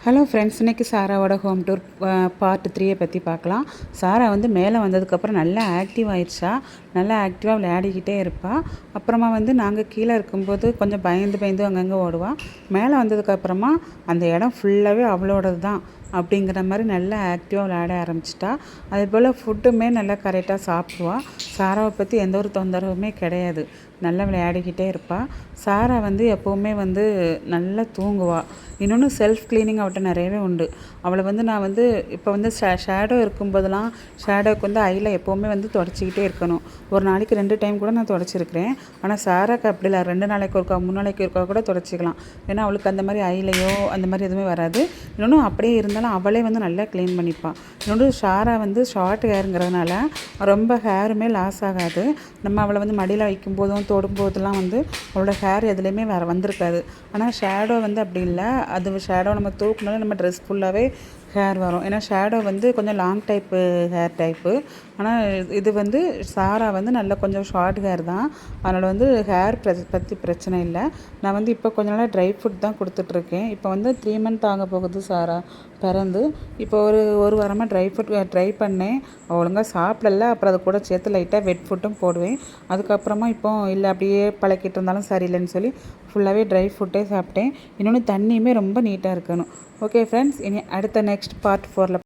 Hello friends, இன்றைக்கி சாராவோட home tour part 3 பற்றி பார்க்கலாம். சாரா வந்து மேலே வந்ததுக்கப்புறம் நல்லா ஆக்டிவ் ஆயிடுச்சா, நல்லா ஆக்டிவாக விளையாடிக்கிட்டே இருப்பாள். அப்புறமா வந்து நாங்கள் கீழே இருக்கும்போது கொஞ்சம் பயந்து அங்கங்கே ஓடுவாள். மேலே வந்ததுக்கப்புறமா அந்த இடம் ஃபுல்லாகவே அவளோடது தான் அப்படிங்கிற மாதிரி நல்லா ஆக்டிவாக விளையாட ஆரம்பிச்சிட்டா. அதே போல் ஃபுட்டுமே நல்லா கரெக்டாக சாப்பிடுவாள். சாராவை பற்றி எந்த ஒரு தொந்தரவுமே கிடையாது, நல்லா விளையாடிக்கிட்டே இருப்பாள். சாரா வந்து எப்போவுமே வந்து நல்லா தூங்குவாள். இன்னொன்று செல்ஃப் க்ளீனிங் அவட்ட நிறையவே உண்டு. அவளை வந்து நான் வந்து இப்போ வந்து ஷேடோ இருக்கும்போதெல்லாம் ஷேடோவுக்கு வந்து ஐயில் எப்போவுமே வந்து தொடச்சிக்கிட்டே இருக்கணும். ஒரு நாளைக்கு 2 டைம் கூட நான் தொடச்சிருக்கிறேன். ஆனால் சாராக்கு அப்படி இல்லை, 2 நாளைக்கு ஒருக்கா 3 நாளைக்கு ஒருக்கா கூட தொடச்சிக்கலாம். ஏன்னா அவளுக்கு அந்த மாதிரி ஐலையோ அந்த மாதிரி எதுவுமே வராது. இன்னொன்று அப்படியே இருந்தாலும் அவளே வந்து நல்லா க்ளீன் பண்ணிப்பாள். இன்னொன்று சாரா வந்து ஷார்ட் ஹேருங்கிறதுனால ரொம்ப ஹேருமே லாஸ் ஆகாது. நம்ம அவளை வந்து மடியில் வைக்கும்போதும் தொடும்போதெல்லாம் வந்து அவளோட ஹேர் எதுலேயுமே வந்திருக்காது. ஆனால் ஷேடோ வந்து அப்படி இல்லை. அது ஷேடோ நம்ம தூக்குனாலும் நம்ம ட்ரெஸ் ஃபுல்லாகவே ஹேர் வரும். ஏன்னா ஷேடோ வந்து கொஞ்சம் லாங் டைப்பு ஹேர் டைப்பு. ஆனால் இது வந்து சாரா வந்து நல்லா கொஞ்சம் ஷார்ட் ஹேர் தான். அதனால் வந்து ஹேர் பற்றி பிரச்சனை இல்லை. நான் வந்து இப்போ கொஞ்ச நாளாக ட்ரை ஃபுட் தான் கொடுத்துட்ருக்கேன். இப்போ வந்து 3 மந்த் ஆக போகுது சாரா பிறந்து. இப்போ ஒரு வாரமாக ட்ரை ஃபுட் ட்ரை பண்ணேன். ஒழுங்காக சாப்பிடல. அப்புறம் அது கூட சேர்த்து லைட்டாக வெட் ஃபுட்டும் போடுவேன். அதுக்கப்புறமா இப்போ இல்லை அப்படியே பழக்கிட்டு இருந்தாலும் சரியில்லைன்னு சொல்லி ஃபுல்லாகவே ட்ரை ஃபுட்டே சாப்பிட்டேன். இன்னொன்று தண்ணியுமே ரொம்ப நீட்டாக இருக்கணும். ஓகே ஃப்ரெண்ட்ஸ், இனி அடுத்த நெக்ஸ்ட் பார்ட் 4